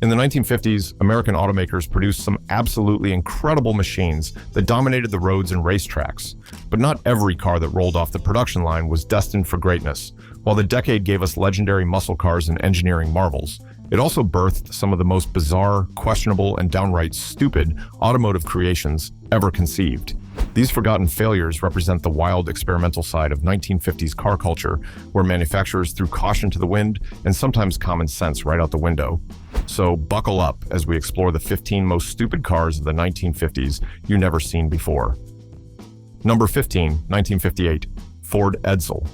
In the 1950s, American automakers produced some absolutely incredible machines that dominated the roads and racetracks. But not every car that rolled off the production line was destined for greatness. While the decade gave us legendary muscle cars and engineering marvels, it also birthed some of the most bizarre, questionable, and downright stupid automotive creations ever conceived. These forgotten failures represent the wild experimental side of 1950s car culture, where manufacturers threw caution to the wind and sometimes common sense right out the window. So buckle up as we explore the 15 most stupid cars of the 1950s you never seen before. Number 15, 1958, Ford Edsil.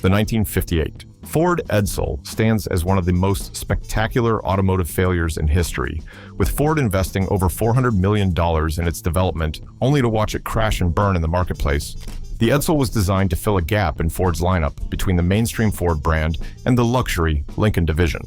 The 1958 Ford Edsil stands as one of the most spectacular automotive failures in history, with Ford investing over $400 million in its development, only to watch it crash and burn in the marketplace. The Edsil was designed to fill a gap in Ford's lineup between the mainstream Ford brand and the luxury Lincoln division.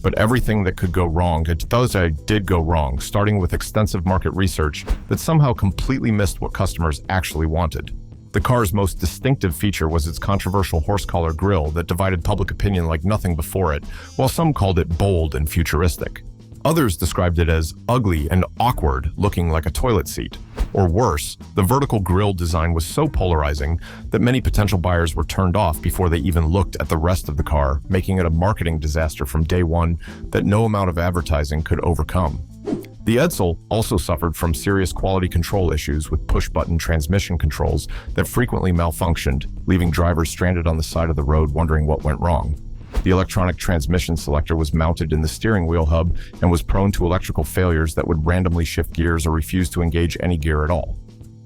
But everything that could go wrong did go wrong, starting with extensive market research that somehow completely missed what customers actually wanted. The car's most distinctive feature was its controversial horse-collar grille that divided public opinion like nothing before it, while some called it bold and futuristic. Others described it as ugly and awkward, looking like a toilet seat. Or worse, the vertical grille design was so polarizing that many potential buyers were turned off before they even looked at the rest of the car, making it a marketing disaster from day one that no amount of advertising could overcome. The Edsil also suffered from serious quality control issues with push-button transmission controls that frequently malfunctioned, leaving drivers stranded on the side of the road wondering what went wrong. The electronic transmission selector was mounted in the steering wheel hub and was prone to electrical failures that would randomly shift gears or refuse to engage any gear at all.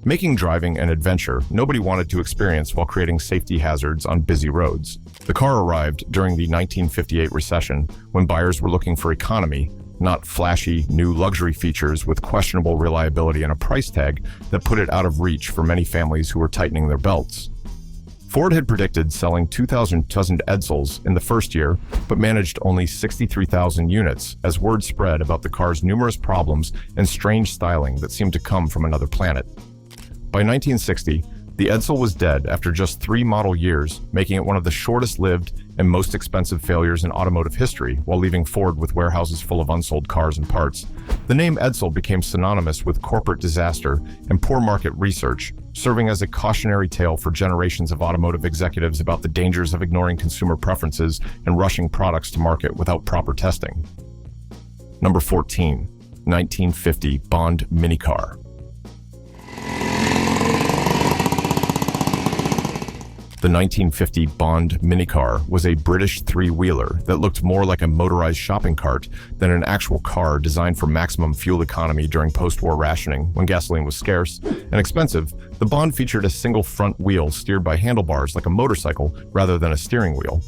Making driving an adventure nobody wanted to experience while creating safety hazards on busy roads. The car arrived during the 1958 recession when buyers were looking for economy, not flashy, new luxury features with questionable reliability and a price tag that put it out of reach for many families who were tightening their belts. Ford had predicted selling 2,000 Edsils in the first year, but managed only 63,000 units as word spread about the car's numerous problems and strange styling that seemed to come from another planet. By 1960, the Edsil was dead after just 3 model years, making it one of the shortest-lived and most expensive failures in automotive history, while leaving Ford with warehouses full of unsold cars and parts. The name Edsil became synonymous with corporate disaster and poor market research, serving as a cautionary tale for generations of automotive executives about the dangers of ignoring consumer preferences and rushing products to market without proper testing. Number 14, 1950 Bond Minicar. The 1950 Bond Minicar was a British three-wheeler that looked more like a motorized shopping cart than an actual car designed for maximum fuel economy during post-war rationing when gasoline was scarce and expensive. The Bond featured a single front wheel steered by handlebars like a motorcycle rather than a steering wheel.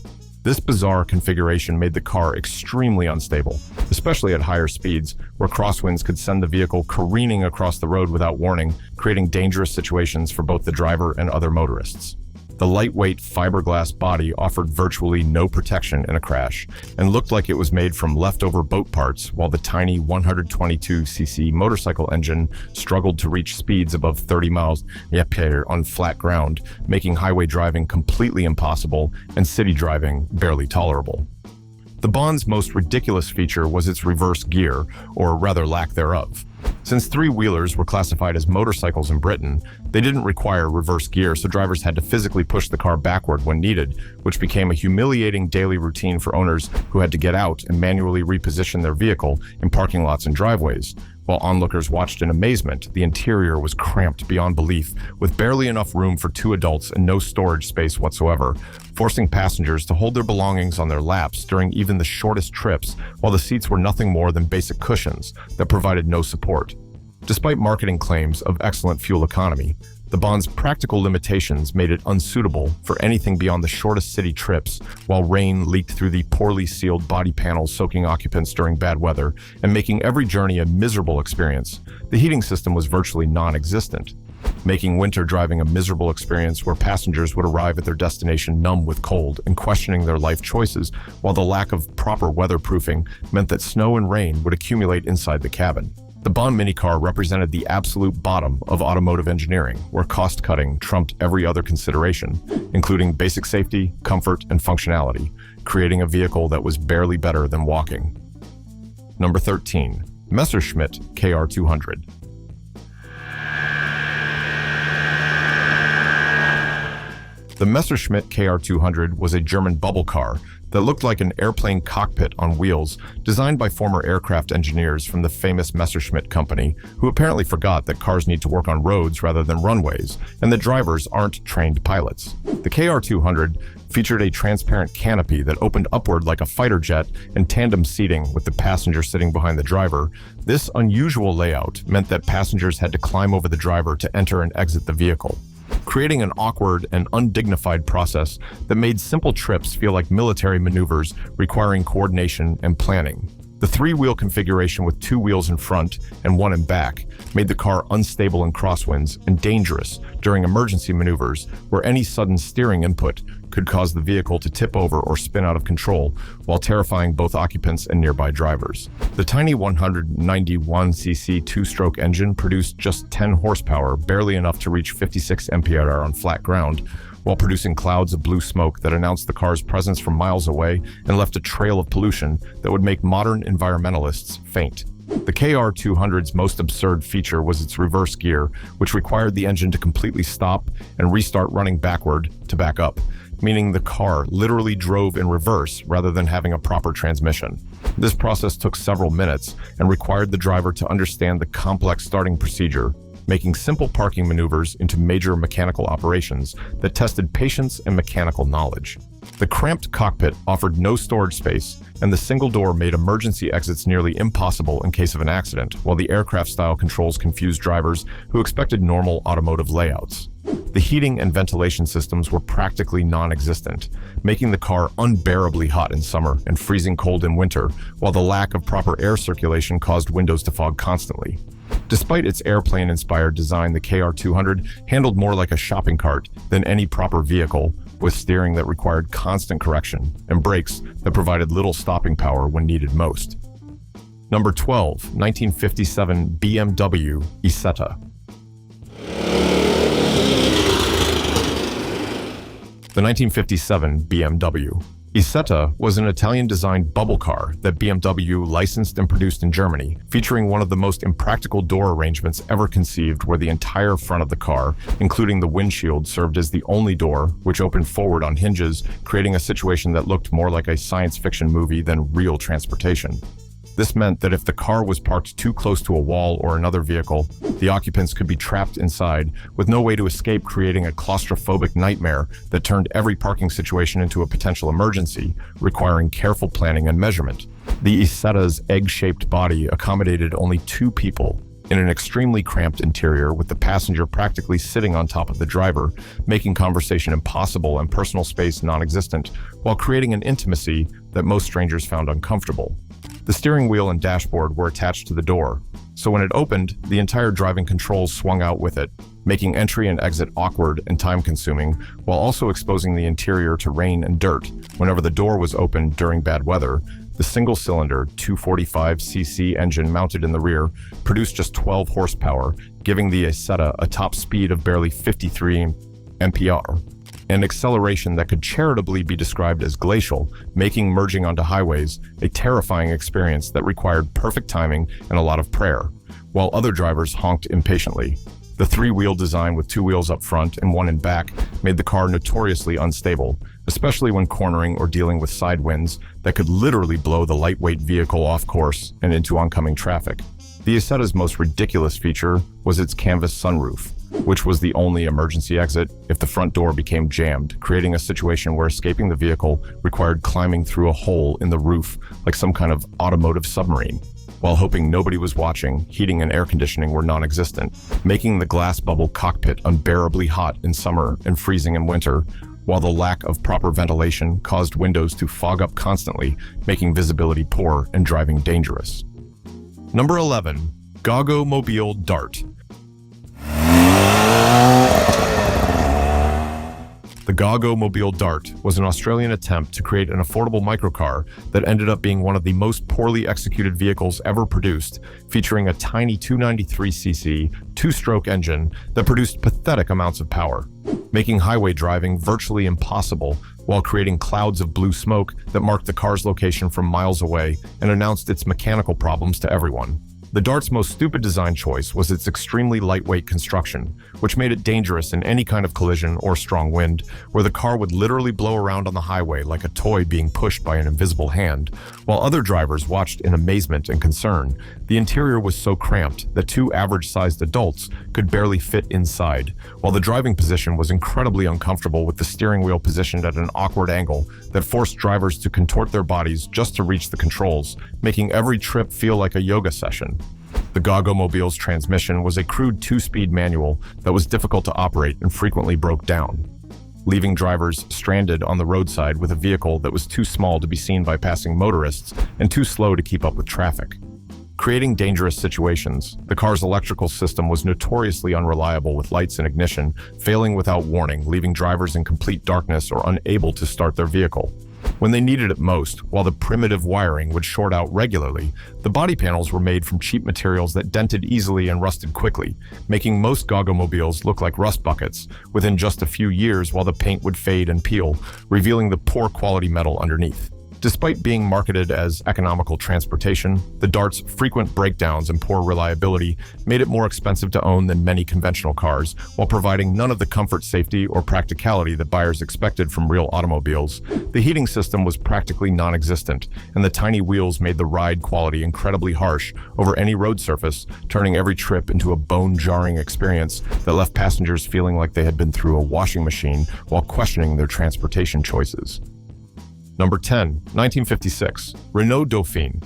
This bizarre configuration made the car extremely unstable, especially at higher speeds, where crosswinds could send the vehicle careening across the road without warning, creating dangerous situations for both the driver and other motorists. The lightweight fiberglass body offered virtually no protection in a crash and looked like it was made from leftover boat parts, while the tiny 122cc motorcycle engine struggled to reach speeds above 30 miles on flat ground, making highway driving completely impossible and city driving barely tolerable. The Bond's most ridiculous feature was its reverse gear, or rather lack thereof. Since three-wheelers were classified as motorcycles in Britain, they didn't require reverse gear, so drivers had to physically push the car backward when needed, which became a humiliating daily routine for owners who had to get out and manually reposition their vehicle in parking lots and driveways. While onlookers watched in amazement, the interior was cramped beyond belief, with barely enough room for 2 adults and no storage space whatsoever, forcing passengers to hold their belongings on their laps during even the shortest trips, while the seats were nothing more than basic cushions that provided no support. Despite marketing claims of excellent fuel economy, the Bond's practical limitations made it unsuitable for anything beyond the shortest city trips, while rain leaked through the poorly sealed body panels, soaking occupants during bad weather and making every journey a miserable experience. The heating system was virtually non-existent, making winter driving a miserable experience where passengers would arrive at their destination numb with cold and questioning their life choices, while the lack of proper weatherproofing meant that snow and rain would accumulate inside the cabin. The Bond minicar represented the absolute bottom of automotive engineering, where cost-cutting trumped every other consideration, including basic safety, comfort, and functionality, creating a vehicle that was barely better than walking. Number 13. Messerschmitt KR200. The Messerschmitt KR200 was a German bubble car that looked like an airplane cockpit on wheels, designed by former aircraft engineers from the famous Messerschmitt company, who apparently forgot that cars need to work on roads rather than runways, and that drivers aren't trained pilots. The KR200 featured a transparent canopy that opened upward like a fighter jet and tandem seating with the passenger sitting behind the driver. This unusual layout meant that passengers had to climb over the driver to enter and exit the vehicle, creating an awkward and undignified process that made simple trips feel like military maneuvers requiring coordination and planning. The three-wheel configuration with two wheels in front and one in back made the car unstable in crosswinds and dangerous during emergency maneuvers where any sudden steering input could cause the vehicle to tip over or spin out of control, while terrifying both occupants and nearby drivers. The tiny 191cc two-stroke engine produced just 10 horsepower, barely enough to reach 56 mph on flat ground, while producing clouds of blue smoke that announced the car's presence from miles away and left a trail of pollution that would make modern environmentalists faint. The KR200's most absurd feature was its reverse gear, which required the engine to completely stop and restart running backward to back up, meaning the car literally drove in reverse rather than having a proper transmission. This process took several minutes and required the driver to understand the complex starting procedure, making simple parking maneuvers into major mechanical operations that tested patience and mechanical knowledge. The cramped cockpit offered no storage space, and the single door made emergency exits nearly impossible in case of an accident, while the aircraft-style controls confused drivers who expected normal automotive layouts. The heating and ventilation systems were practically non-existent, making the car unbearably hot in summer and freezing cold in winter, while the lack of proper air circulation caused windows to fog constantly. Despite its airplane-inspired design, the KR200 handled more like a shopping cart than any proper vehicle, with steering that required constant correction and brakes that provided little stopping power when needed most. Number 12. 1957 BMW Isetta. The 1957 BMW Isetta was an Italian-designed bubble car that BMW licensed and produced in Germany, featuring one of the most impractical door arrangements ever conceived, where the entire front of the car, including the windshield, served as the only door, which opened forward on hinges, creating a situation that looked more like a science fiction movie than real transportation. This meant that if the car was parked too close to a wall or another vehicle, the occupants could be trapped inside with no way to escape, creating a claustrophobic nightmare that turned every parking situation into a potential emergency, requiring careful planning and measurement. The Isetta's egg-shaped body accommodated only two people in an extremely cramped interior, with the passenger practically sitting on top of the driver, making conversation impossible and personal space non-existent, while creating an intimacy that most strangers found uncomfortable. The steering wheel and dashboard were attached to the door, so when it opened, the entire driving controls swung out with it, making entry and exit awkward and time-consuming, while also exposing the interior to rain and dirt whenever the door was opened during bad weather. The single-cylinder 245cc engine mounted in the rear produced just 12 horsepower, giving the Isetta a top speed of barely 53 mph, an acceleration that could charitably be described as glacial, making merging onto highways a terrifying experience that required perfect timing and a lot of prayer, while other drivers honked impatiently. The three-wheel design with two wheels up front and one in back made the car notoriously unstable, especially when cornering or dealing with side winds that could literally blow the lightweight vehicle off course and into oncoming traffic. The Isetta's most ridiculous feature was its canvas sunroof, which was the only emergency exit if the front door became jammed, creating a situation where escaping the vehicle required climbing through a hole in the roof like some kind of automotive submarine. While hoping nobody was watching, heating and air conditioning were non-existent, making the glass bubble cockpit unbearably hot in summer and freezing in winter, while the lack of proper ventilation caused windows to fog up constantly, making visibility poor and driving dangerous. Number 11. GGO Mobile Dart. The The GGO Dart was an Australian attempt to create an affordable microcar that ended up being one of the most poorly executed vehicles ever produced, featuring a tiny 293cc two-stroke engine that produced pathetic amounts of power, making highway driving virtually impossible while creating clouds of blue smoke that marked the car's location from miles away and announced its mechanical problems to everyone. The Dart's most stupid design choice was its extremely lightweight construction, which made it dangerous in any kind of collision or strong wind, where the car would literally blow around on the highway like a toy being pushed by an invisible hand. While other drivers watched in amazement and concern, the interior was so cramped that two average-sized adults could barely fit inside, while the driving position was incredibly uncomfortable with the steering wheel positioned at an awkward angle that forced drivers to contort their bodies just to reach the controls, making every trip feel like a yoga session. The GGO transmission was a crude two-speed manual that was difficult to operate and frequently broke down, leaving drivers stranded on the roadside with a vehicle that was too small to be seen by passing motorists and too slow to keep up with traffic. Creating dangerous situations, the car's electrical system was notoriously unreliable, with lights and ignition failing without warning, leaving drivers in complete darkness or unable to start their vehicle. When they needed it most, while the primitive wiring would short out regularly, the body panels were made from cheap materials that dented easily and rusted quickly, making most GGO look like rust buckets within just a few years, while the paint would fade and peel, revealing the poor quality metal underneath. Despite being marketed as economical transportation, the Dart's frequent breakdowns and poor reliability made it more expensive to own than many conventional cars, while providing none of the comfort, safety, or practicality that buyers expected from real automobiles. The heating system was practically non-existent, and the tiny wheels made the ride quality incredibly harsh over any road surface, turning every trip into a bone-jarring experience that left passengers feeling like they had been through a washing machine while questioning their transportation choices. Number 10, 1956, Renault Doofine.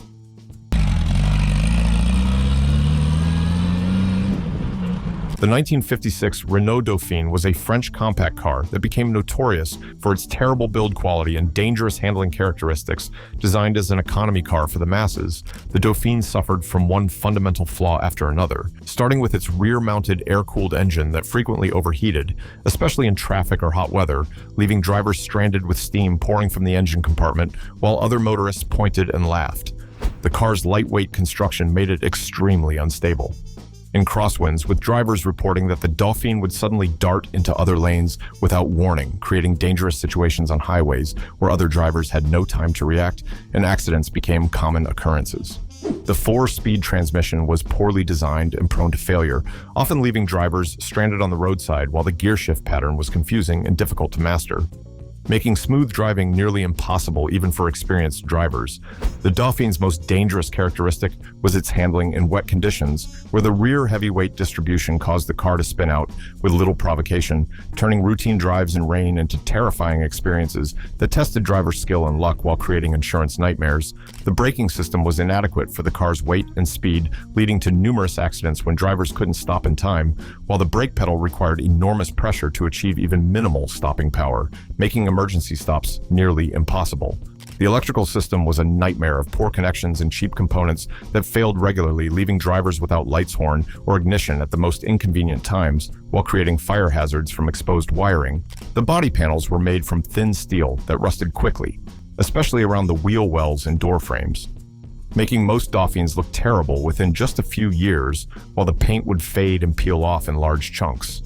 The 1956 Renault Doofine was a French compact car that became notorious for its terrible build quality and dangerous handling characteristics. Designed as an economy car for the masses, the Doofine suffered from one fundamental flaw after another, starting with its rear-mounted air-cooled engine that frequently overheated, especially in traffic or hot weather, leaving drivers stranded with steam pouring from the engine compartment, while other motorists pointed and laughed. The car's lightweight construction made it extremely unstable. In crosswinds, with drivers reporting that the Doofine would suddenly dart into other lanes without warning, creating dangerous situations on highways where other drivers had no time to react, and accidents became common occurrences. The 4-speed transmission was poorly designed and prone to failure, often leaving drivers stranded on the roadside, while the gear shift pattern was confusing and difficult to master, making smooth driving nearly impossible even for experienced drivers. The Daufine's most dangerous characteristic was its handling in wet conditions, where the rear heavyweight distribution caused the car to spin out with little provocation, turning routine drives in rain into terrifying experiences that tested drivers' skill and luck while creating insurance nightmares. The braking system was inadequate for the car's weight and speed, leading to numerous accidents when drivers couldn't stop in time, while the brake pedal required enormous pressure to achieve even minimal stopping power, making emergency stops nearly impossible. The electrical system was a nightmare of poor connections and cheap components that failed regularly, leaving drivers without lights, horn, or ignition at the most inconvenient times, while creating fire hazards from exposed wiring. The body panels were made from thin steel that rusted quickly, especially around the wheel wells and door frames, making most Doofines look terrible within just a few years, while the paint would fade and peel off in large chunks,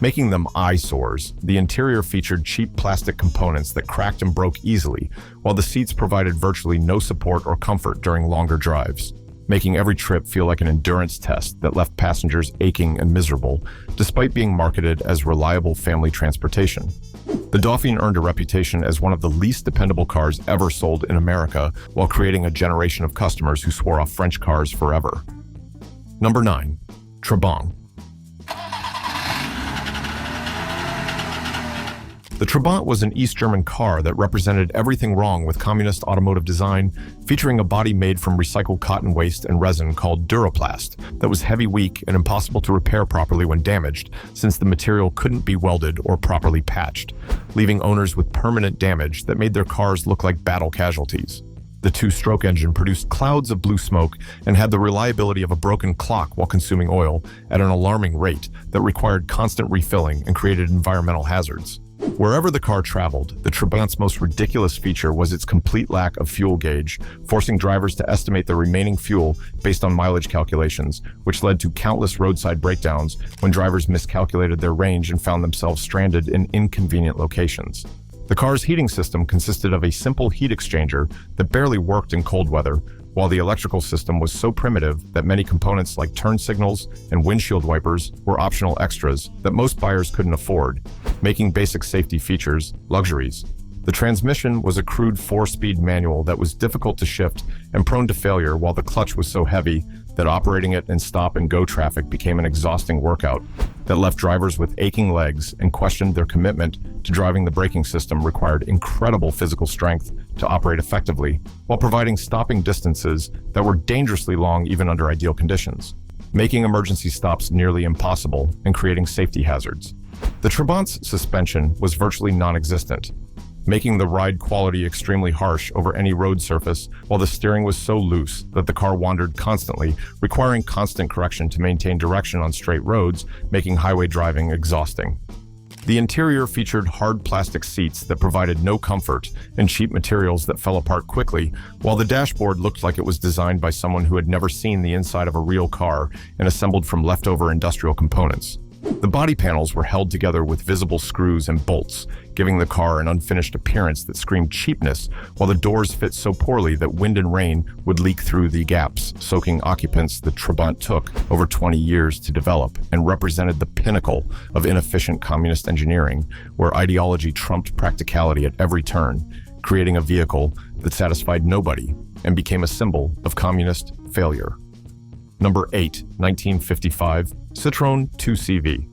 making them eyesores. The interior featured cheap plastic components that cracked and broke easily, while the seats provided virtually no support or comfort during longer drives, making every trip feel like an endurance test that left passengers aching and miserable, despite being marketed as reliable family transportation. The Doofine earned a reputation as one of the least dependable cars ever sold in America, while creating a generation of customers who swore off French cars forever. Number 9, Trabant. The Trabant was an East German car that represented everything wrong with communist automotive design, featuring a body made from recycled cotton waste and resin called Duraplast that was heavy, weak, and impossible to repair properly when damaged, since the material couldn't be welded or properly patched, leaving owners with permanent damage that made their cars look like battle casualties. The two-stroke engine produced clouds of blue smoke and had the reliability of a broken clock while consuming oil at an alarming rate that required constant refilling and created environmental hazards. Wherever the car traveled, the Trabant's most ridiculous feature was its complete lack of fuel gauge, forcing drivers to estimate the remaining fuel based on mileage calculations, which led to countless roadside breakdowns when drivers miscalculated their range and found themselves stranded in inconvenient locations. The car's heating system consisted of a simple heat exchanger that barely worked in cold weather, while the electrical system was so primitive that many components like turn signals and windshield wipers were optional extras that most buyers couldn't afford, making basic safety features luxuries. The transmission was a crude 4-speed manual that was difficult to shift and prone to failure, while the clutch was so heavy that operating it in stop-and-go traffic became an exhausting workout that left drivers with aching legs and questioned their commitment to driving. The braking system required incredible physical strength to operate effectively, while providing stopping distances that were dangerously long even under ideal conditions, making emergency stops nearly impossible and creating safety hazards. The Trabant's suspension was virtually non-existent, making the ride quality extremely harsh over any road surface, while the steering was so loose that the car wandered constantly, requiring constant correction to maintain direction on straight roads, making highway driving exhausting. The interior featured hard plastic seats that provided no comfort and cheap materials that fell apart quickly, while the dashboard looked like it was designed by someone who had never seen the inside of a real car and assembled from leftover industrial components. The body panels were held together with visible screws and bolts, giving the car an unfinished appearance that screamed cheapness, while the doors fit so poorly that wind and rain would leak through the gaps, soaking occupants. The Trabant took over 20 years to develop and represented the pinnacle of inefficient communist engineering, where ideology trumped practicality at every turn, creating a vehicle that satisfied nobody and became a symbol of communist failure. Number 8, 1955, Citron 2CV.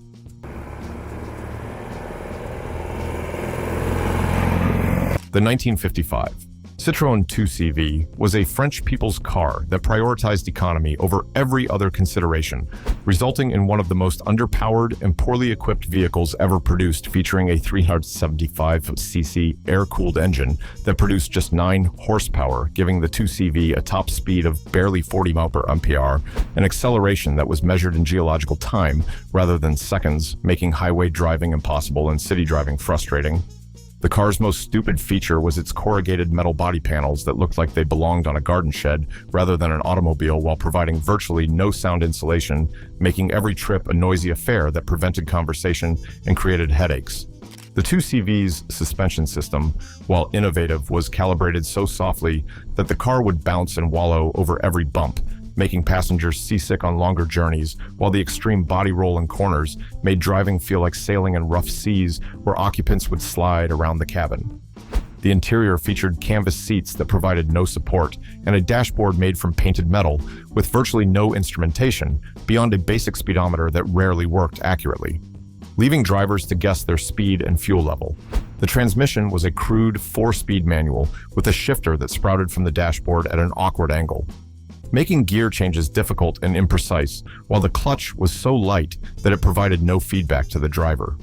The 1955 Citron 2CV was a French people's car that prioritized economy over every other consideration, resulting in one of the most underpowered and poorly equipped vehicles ever produced, featuring a 375cc air-cooled engine that produced just 9 horsepower, giving the 2CV a top speed of barely 40 mph, an acceleration that was measured in geological time rather than seconds, making highway driving impossible and city driving frustrating. The car's most stupid feature was its corrugated metal body panels that looked like they belonged on a garden shed rather than an automobile, while providing virtually no sound insulation, making every trip a noisy affair that prevented conversation and created headaches. The 2CV's suspension system, while innovative, was calibrated so softly that the car would bounce and wallow over every bump, making passengers seasick on longer journeys, while the extreme body roll in corners made driving feel like sailing in rough seas where occupants would slide around the cabin. The interior featured canvas seats that provided no support and a dashboard made from painted metal with virtually no instrumentation beyond a basic speedometer that rarely worked accurately, leaving drivers to guess their speed and fuel level. The transmission was a crude 4-speed manual with a shifter that sprouted from the dashboard at an awkward angle, making gear changes difficult and imprecise, while the clutch was so light that it provided no feedback to the driver,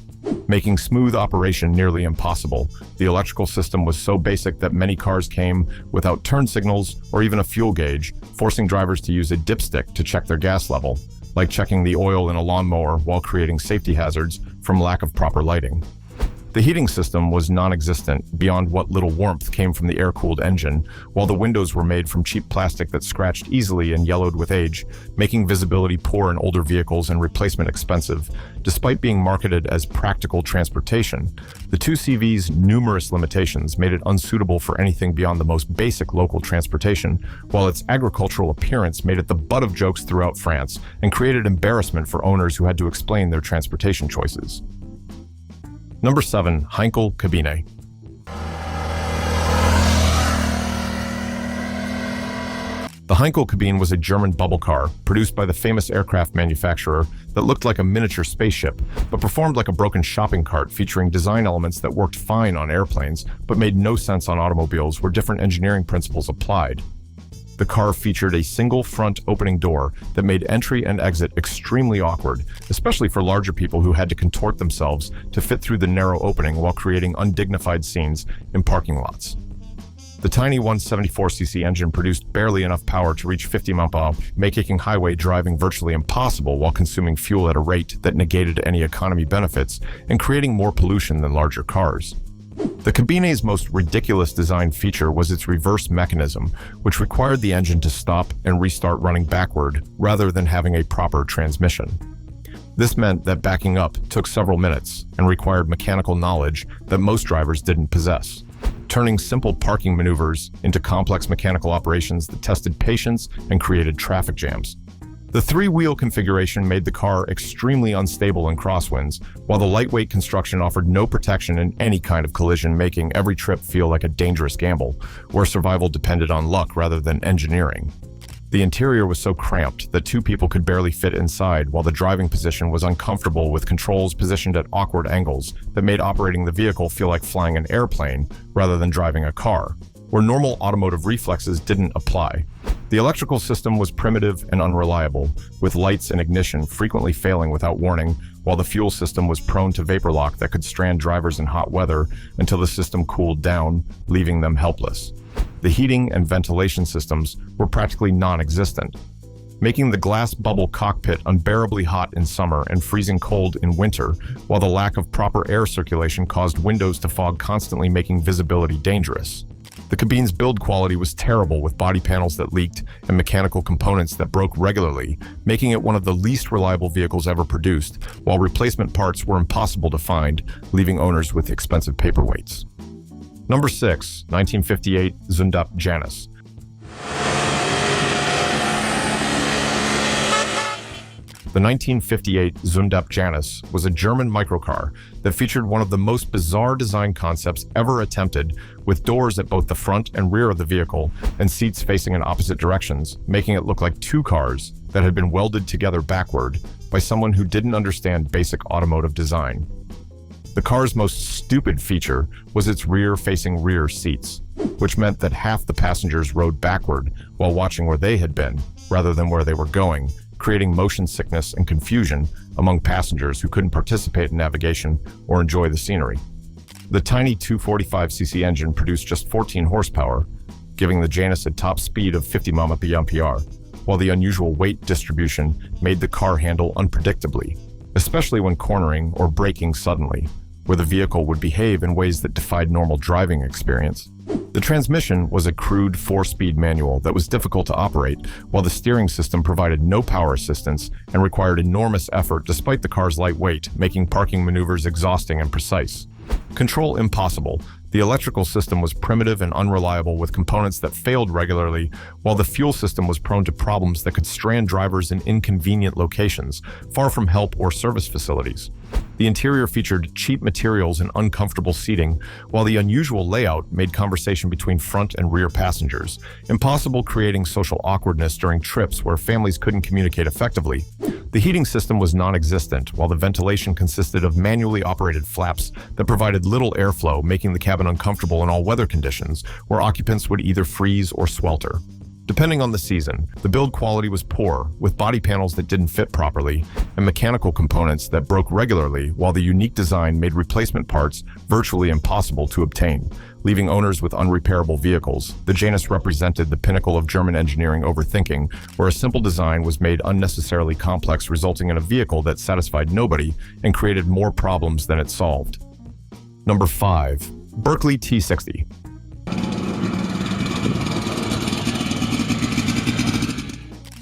making smooth operation nearly impossible. The electrical system was so basic that many cars came without turn signals or even a fuel gauge, forcing drivers to use a dipstick to check their gas level, like checking the oil in a lawnmower, while creating safety hazards from lack of proper lighting. The heating system was non-existent beyond what little warmth came from the air-cooled engine, while the windows were made from cheap plastic that scratched easily and yellowed with age, making visibility poor in older vehicles and replacement expensive. Despite being marketed as practical transportation, the 2CV's numerous limitations made it unsuitable for anything beyond the most basic local transportation, while its agricultural appearance made it the butt of jokes throughout France and created embarrassment for owners who had to explain their transportation choices. Number 7, Hankl Cabin. The Hankl Cabin was a German bubble car produced by the famous aircraft manufacturer that looked like a miniature spaceship, but performed like a broken shopping cart, featuring design elements that worked fine on airplanes but made no sense on automobiles where different engineering principles applied. The car featured a single front opening door that made entry and exit extremely awkward, especially for larger people who had to contort themselves to fit through the narrow opening while creating undignified scenes in parking lots. The tiny 174cc engine produced barely enough power to reach 50 mph, making highway driving virtually impossible while consuming fuel at a rate that negated any economy benefits and creating more pollution than larger cars. The Cabine's most ridiculous design feature was its reverse mechanism, which required the engine to stop and restart running backward rather than having a proper transmission. This meant that backing up took several minutes and required mechanical knowledge that most drivers didn't possess, turning simple parking maneuvers into complex mechanical operations that tested patience and created traffic jams. The three-wheel configuration made the car extremely unstable in crosswinds, while the lightweight construction offered no protection in any kind of collision, making every trip feel like a dangerous gamble, where survival depended on luck rather than engineering. The interior was so cramped that two people could barely fit inside, while the driving position was uncomfortable with controls positioned at awkward angles that made operating the vehicle feel like flying an airplane rather than driving a car, where normal automotive reflexes didn't apply. The electrical system was primitive and unreliable, with lights and ignition frequently failing without warning, while the fuel system was prone to vapor lock that could strand drivers in hot weather until the system cooled down, leaving them helpless. The heating and ventilation systems were practically non-existent, making the glass bubble cockpit unbearably hot in summer and freezing cold in winter, while the lack of proper air circulation caused windows to fog, constantly making visibility dangerous. The cabine's build quality was terrible, with body panels that leaked and mechanical components that broke regularly, making it one of the least reliable vehicles ever produced, while replacement parts were impossible to find, leaving owners with expensive paperweights. Number 6, 1958 Zundup Janus. The 1958 Zundup Janus was a German microcar that featured one of the most bizarre design concepts ever attempted, with doors at both the front and rear of the vehicle and seats facing in opposite directions, making it look like two cars that had been welded together backward by someone who didn't understand basic automotive design. The car's most stupid feature was its rear-facing rear seats, which meant that half the passengers rode backward while watching where they had been, rather than where they were going, creating motion sickness and confusion among passengers who couldn't participate in navigation or enjoy the scenery. The tiny 245cc engine produced just 14 horsepower, giving the Janus a top speed of 50 mph, while the unusual weight distribution made the car handle unpredictably, especially when cornering or braking suddenly, where the vehicle would behave in ways that defied normal driving experience. The transmission was a crude 4-speed manual that was difficult to operate, while the steering system provided no power assistance and required enormous effort despite the car's light weight, making parking maneuvers exhausting and precise. Control impossible. The electrical system was primitive and unreliable, with components that failed regularly, while the fuel system was prone to problems that could strand drivers in inconvenient locations, far from help or service facilities. The interior featured cheap materials and uncomfortable seating, while the unusual layout made conversation between front and rear passengers impossible, creating social awkwardness during trips where families couldn't communicate effectively. The heating system was non-existent, while the ventilation consisted of manually operated flaps that provided little airflow, making the cabin uncomfortable in all weather conditions, where occupants would either freeze or swelter. Depending on the season, the build quality was poor, with body panels that didn't fit properly and mechanical components that broke regularly, while the unique design made replacement parts virtually impossible to obtain, leaving owners with unrepairable vehicles. The Janus represented the pinnacle of German engineering overthinking, where a simple design was made unnecessarily complex, resulting in a vehicle that satisfied nobody and created more problems than it solved. Number 5. Berkeley T60.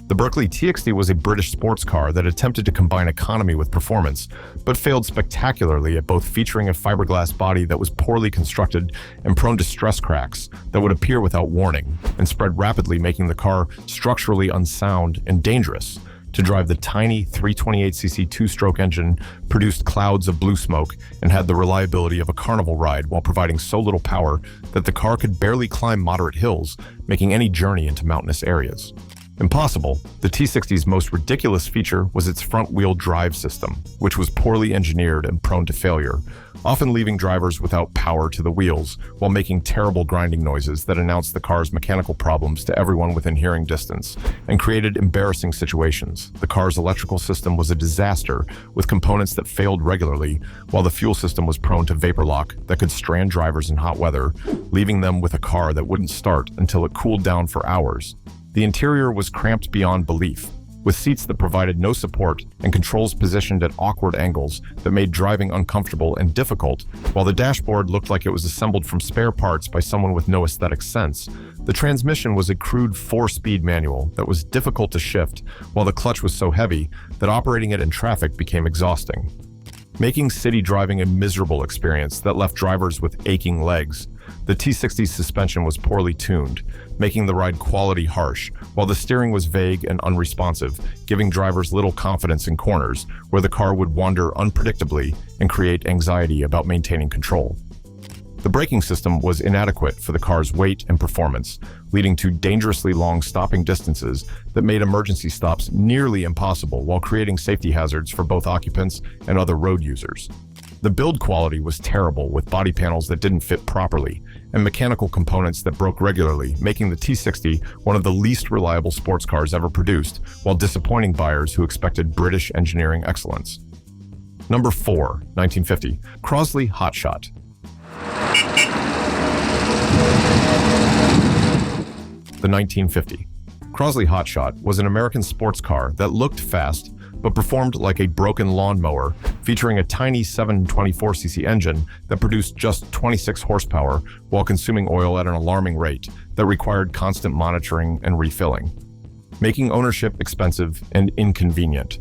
The Berkeley T60 was a British sports car that attempted to combine economy with performance, but failed spectacularly at both featuring a fiberglass body that was poorly constructed and prone to stress cracks that would appear without warning and spread rapidly, making the car structurally unsound and dangerous. To drive, the tiny 328cc two-stroke engine produced clouds of blue smoke and had the reliability of a carnival ride, while providing so little power that the car could barely climb moderate hills, making any journey into mountainous areas. Impossible. The T60's most ridiculous feature was its front-wheel drive system, which was poorly engineered and prone to failure, often leaving drivers without power to the wheels while making terrible grinding noises that announced the car's mechanical problems to everyone within hearing distance and created embarrassing situations. The car's electrical system was a disaster, with components that failed regularly, while the fuel system was prone to vapor lock that could strand drivers in hot weather, leaving them with a car that wouldn't start until it cooled down for hours. The interior was cramped beyond belief, with seats that provided no support and controls positioned at awkward angles that made driving uncomfortable and difficult, while the dashboard looked like it was assembled from spare parts by someone with no aesthetic sense. The transmission was a crude 4-speed manual that was difficult to shift, while the clutch was so heavy that operating it in traffic became exhausting, making city driving a miserable experience that left drivers with aching legs. The T60's suspension was poorly tuned, making the ride quality harsh, while the steering was vague and unresponsive, giving drivers little confidence in corners, where the car would wander unpredictably and create anxiety about maintaining control. The braking system was inadequate for the car's weight and performance, leading to dangerously long stopping distances that made emergency stops nearly impossible while creating safety hazards for both occupants and other road users. The build quality was terrible, with body panels that didn't fit properly and mechanical components that broke regularly, making the T60 one of the least reliable sports cars ever produced, while disappointing buyers who expected British engineering excellence. Number 4, 1950, Crosley Hot Shot. The 1950 Crosley Hot Shot was an American sports car that looked fast but performed like a broken lawnmower, featuring a tiny 724cc engine that produced just 26 horsepower while consuming oil at an alarming rate that required constant monitoring and refilling, making ownership expensive and inconvenient.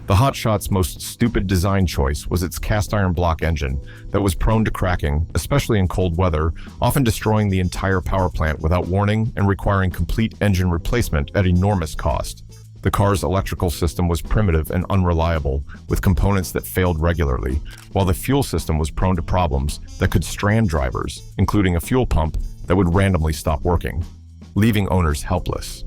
The Hot Shot's most stupid design choice was its cast-iron block engine that was prone to cracking, especially in cold weather, often destroying the entire power plant without warning and requiring complete engine replacement at enormous cost. The car's electrical system was primitive and unreliable, with components that failed regularly, while the fuel system was prone to problems that could strand drivers, including a fuel pump that would randomly stop working, leaving owners helpless.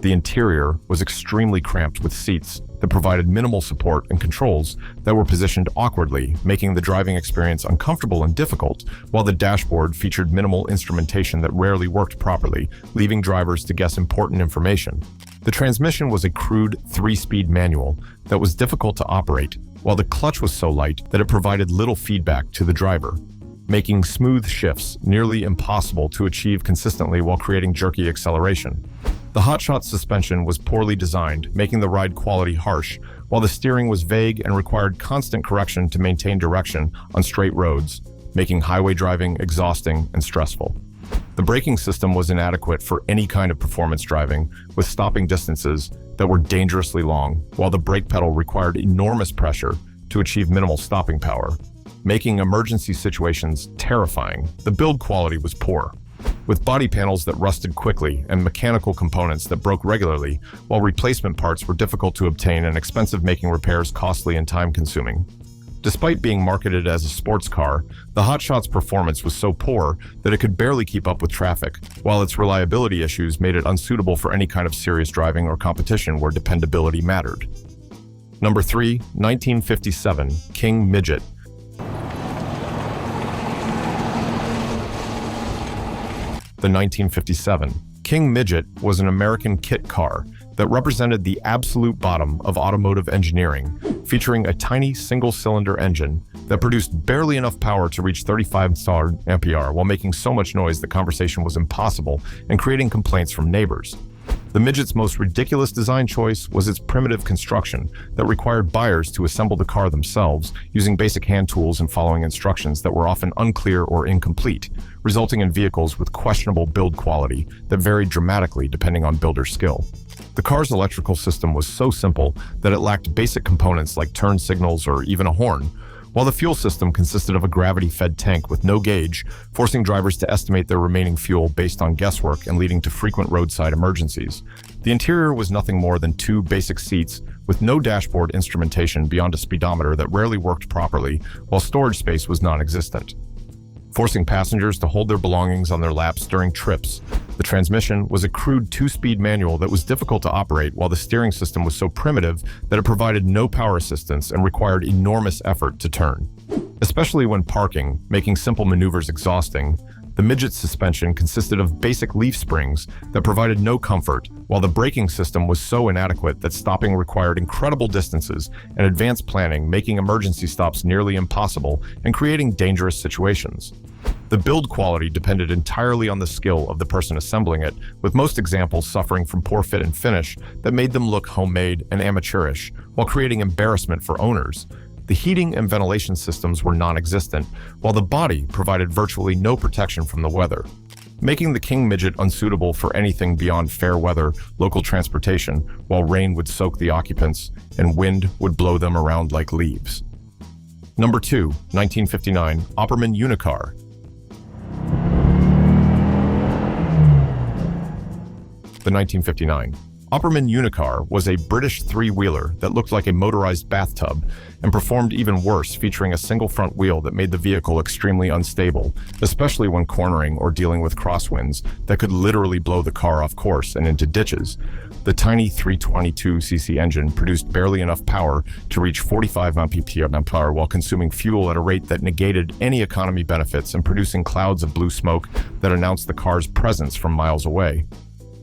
The interior was extremely cramped, with seats that provided minimal support and controls that were positioned awkwardly, making the driving experience uncomfortable and difficult, while the dashboard featured minimal instrumentation that rarely worked properly, leaving drivers to guess important information. The transmission was a crude 3-speed manual that was difficult to operate, while the clutch was so light that it provided little feedback to the driver, making smooth shifts nearly impossible to achieve consistently while creating jerky acceleration. The Hot Shot suspension was poorly designed, making the ride quality harsh, while the steering was vague and required constant correction to maintain direction on straight roads, making highway driving exhausting and stressful. The braking system was inadequate for any kind of performance driving, with stopping distances that were dangerously long, while the brake pedal required enormous pressure to achieve minimal stopping power, making emergency situations terrifying. The build quality was poor, with body panels that rusted quickly and mechanical components that broke regularly, while replacement parts were difficult to obtain and expensive, making repairs costly and time-consuming. Despite being marketed as a sports car, the Hot Shot's performance was so poor that it could barely keep up with traffic, while its reliability issues made it unsuitable for any kind of serious driving or competition where dependability mattered. Number 3, 1957, King Midget. The 1957 King Midget was an American kit car that represented the absolute bottom of automotive engineering, featuring a tiny single-cylinder engine that produced barely enough power to reach 35 mph while making so much noise that conversation was impossible and creating complaints from neighbors. The Midget's most ridiculous design choice was its primitive construction that required buyers to assemble the car themselves using basic hand tools and following instructions that were often unclear or incomplete, resulting in vehicles with questionable build quality that varied dramatically depending on builder skill. The car's electrical system was so simple that it lacked basic components like turn signals or even a horn, while the fuel system consisted of a gravity-fed tank with no gauge, forcing drivers to estimate their remaining fuel based on guesswork and leading to frequent roadside emergencies. The interior was nothing more than 2 basic seats with no dashboard instrumentation beyond a speedometer that rarely worked properly, while storage space was non-existent. forcing passengers to hold their belongings on their laps during trips. The transmission was a crude two-speed manual that was difficult to operate, while the steering system was so primitive that it provided no power assistance and required enormous effort to turn. Especially when parking, making simple maneuvers exhausting, the Midget suspension consisted of basic leaf springs that provided no comfort, while the braking system was so inadequate that stopping required incredible distances and advanced planning, making emergency stops nearly impossible and creating dangerous situations. The build quality depended entirely on the skill of the person assembling it, with most examples suffering from poor fit and finish that made them look homemade and amateurish, while creating embarrassment for owners. The heating and ventilation systems were non-existent, while the body provided virtually no protection from the weather, making the King Midget unsuitable for anything beyond fair weather, local transportation, while rain would soak the occupants and wind would blow them around like leaves. Number 2, 1959, Opperman Unicar. The 1959 Opperman Unicar was a British three-wheeler that looked like a motorized bathtub and performed even worse, featuring a single front wheel that made the vehicle extremely unstable, especially when cornering or dealing with crosswinds that could literally blow the car off course and into ditches. The tiny 322cc engine produced barely enough power to reach 45 mph while consuming fuel at a rate that negated any economy benefits and producing clouds of blue smoke that announced the car's presence from miles away.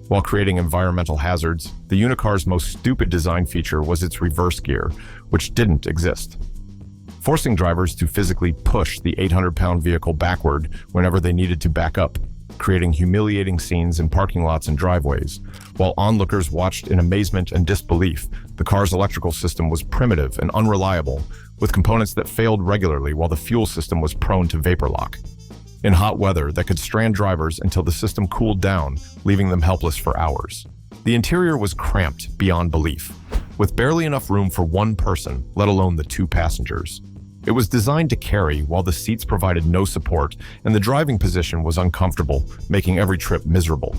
While creating environmental hazards, the Unicar's most stupid design feature was its reverse gear, which didn't exist, forcing drivers to physically push the 800-pound vehicle backward whenever they needed to back up, creating humiliating scenes in parking lots and driveways. While onlookers watched in amazement and disbelief, the car's electrical system was primitive and unreliable, with components that failed regularly while the fuel system was prone to vapor lock. In hot weather that could strand drivers until the system cooled down, leaving them helpless for hours. The interior was cramped beyond belief, with barely enough room for one person, let alone the two passengers. It was designed to carry while the seats provided no support, and the driving position was uncomfortable, making every trip miserable.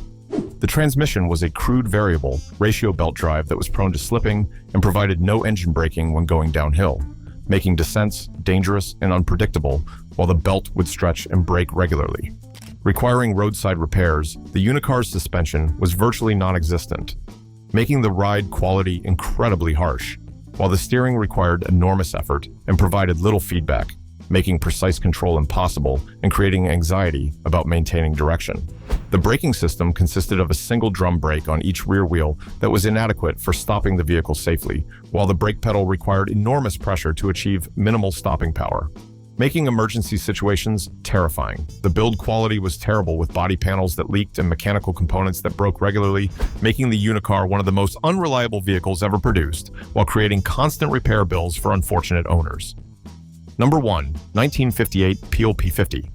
The transmission was a crude variable, ratio belt drive that was prone to slipping and provided no engine braking when going downhill, making descents dangerous and unpredictable, while the belt would stretch and break regularly. Requiring roadside repairs, the Unicar's suspension was virtually non-existent, making the ride quality incredibly harsh, while the steering required enormous effort and provided little feedback, making precise control impossible and creating anxiety about maintaining direction. The braking system consisted of a single drum brake on each rear wheel that was inadequate for stopping the vehicle safely, while the brake pedal required enormous pressure to achieve minimal stopping power, making emergency situations terrifying. The build quality was terrible, with body panels that leaked and mechanical components that broke regularly, making the Unicar one of the most unreliable vehicles ever produced, while creating constant repair bills for unfortunate owners. Number 1, 1958 Peel P50.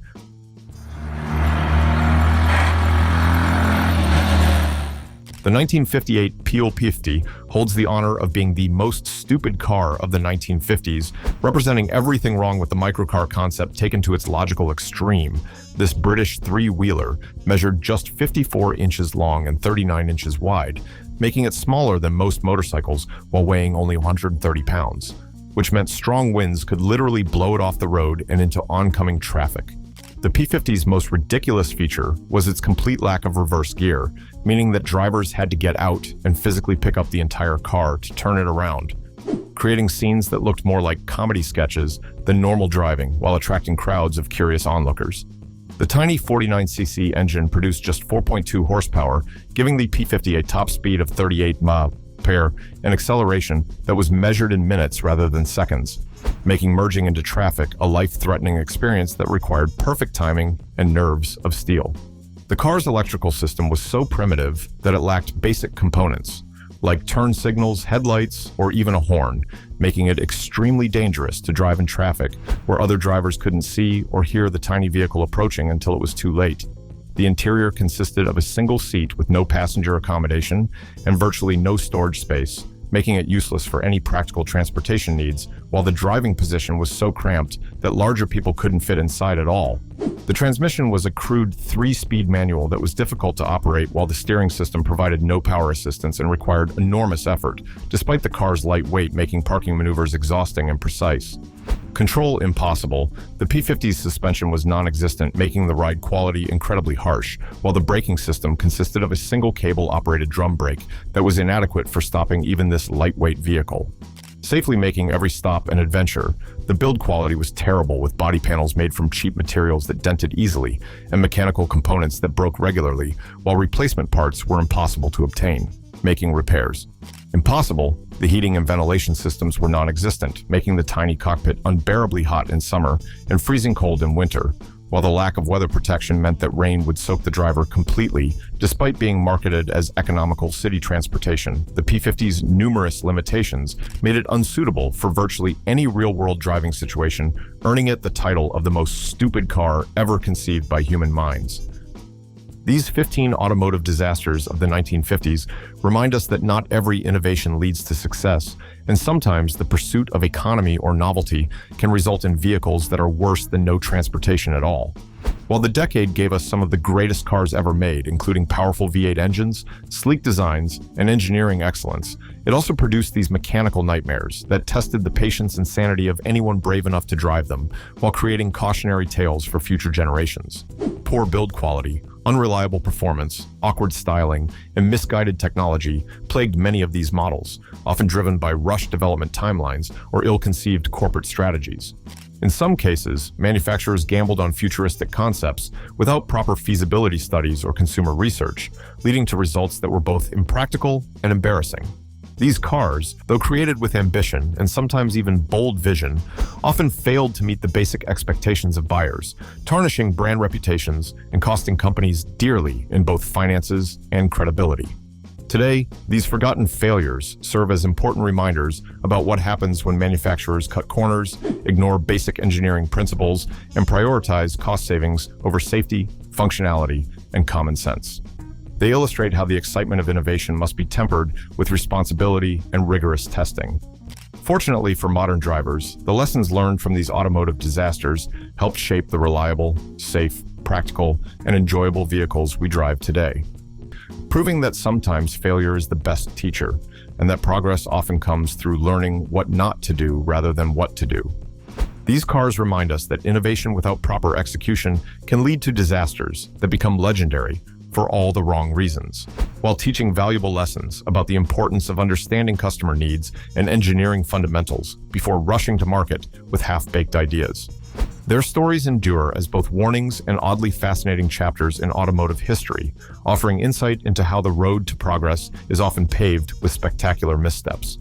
The 1958 Peel P50 holds the honor of being the most stupid car of the 1950s, representing everything wrong with the microcar concept taken to its logical extreme. This British three-wheeler measured just 54 inches long and 39 inches wide, making it smaller than most motorcycles while weighing only 130 pounds, which meant strong winds could literally blow it off the road and into oncoming traffic. The P50's most ridiculous feature was its complete lack of reverse gear, meaning that drivers had to get out and physically pick up the entire car to turn it around, creating scenes that looked more like comedy sketches than normal driving while attracting crowds of curious onlookers. The tiny 49cc engine produced just 4.2 horsepower, giving the P50 a top speed of 38 mph and acceleration that was measured in minutes rather than seconds, making merging into traffic a life-threatening experience that required perfect timing and nerves of steel. The car's electrical system was so primitive that it lacked basic components, like turn signals, headlights, or even a horn, making it extremely dangerous to drive in traffic where other drivers couldn't see or hear the tiny vehicle approaching until it was too late. The interior consisted of a single seat with no passenger accommodation and virtually no storage space, making it useless for any practical transportation needs, while the driving position was so cramped that larger people couldn't fit inside at all. The transmission was a crude 3-speed manual that was difficult to operate, while the steering system provided no power assistance and required enormous effort, despite the car's light weight making parking maneuvers exhausting and precise. Control impossible, the P50's suspension was non-existent, making the ride quality incredibly harsh, while the braking system consisted of a single cable-operated drum brake that was inadequate for stopping even this lightweight vehicle. Safely making every stop an adventure, the build quality was terrible, with body panels made from cheap materials that dented easily and mechanical components that broke regularly, while replacement parts were impossible to obtain, making repairs impossible. The heating and ventilation systems were non-existent, making the tiny cockpit unbearably hot in summer and freezing cold in winter, while the lack of weather protection meant that rain would soak the driver completely. Despite being marketed as economical city transportation, the P50's numerous limitations made it unsuitable for virtually any real-world driving situation, earning it the title of the most stupid car ever conceived by human minds. These 15 automotive disasters of the 1950s remind us that not every innovation leads to success, and sometimes the pursuit of economy or novelty can result in vehicles that are worse than no transportation at all. While the decade gave us some of the greatest cars ever made, including powerful V8 engines, sleek designs, and engineering excellence, it also produced these mechanical nightmares that tested the patience and sanity of anyone brave enough to drive them, while creating cautionary tales for future generations. Poor build quality, unreliable performance, awkward styling, and misguided technology plagued many of these models, often driven by rushed development timelines or ill-conceived corporate strategies. In some cases, manufacturers gambled on futuristic concepts without proper feasibility studies or consumer research, leading to results that were both impractical and embarrassing. These cars, though created with ambition and sometimes even bold vision, often failed to meet the basic expectations of buyers, tarnishing brand reputations and costing companies dearly in both finances and credibility. Today, these forgotten failures serve as important reminders about what happens when manufacturers cut corners, ignore basic engineering principles, and prioritize cost savings over safety, functionality, and common sense. They illustrate how the excitement of innovation must be tempered with responsibility and rigorous testing. Fortunately for modern drivers, the lessons learned from these automotive disasters helped shape the reliable, safe, practical, and enjoyable vehicles we drive today, proving that sometimes failure is the best teacher, and that progress often comes through learning what not to do rather than what to do. These cars remind us that innovation without proper execution can lead to disasters that become legendary for all the wrong reasons, while teaching valuable lessons about the importance of understanding customer needs and engineering fundamentals before rushing to market with half-baked ideas. Their stories endure as both warnings and oddly fascinating chapters in automotive history, offering insight into how the road to progress is often paved with spectacular missteps.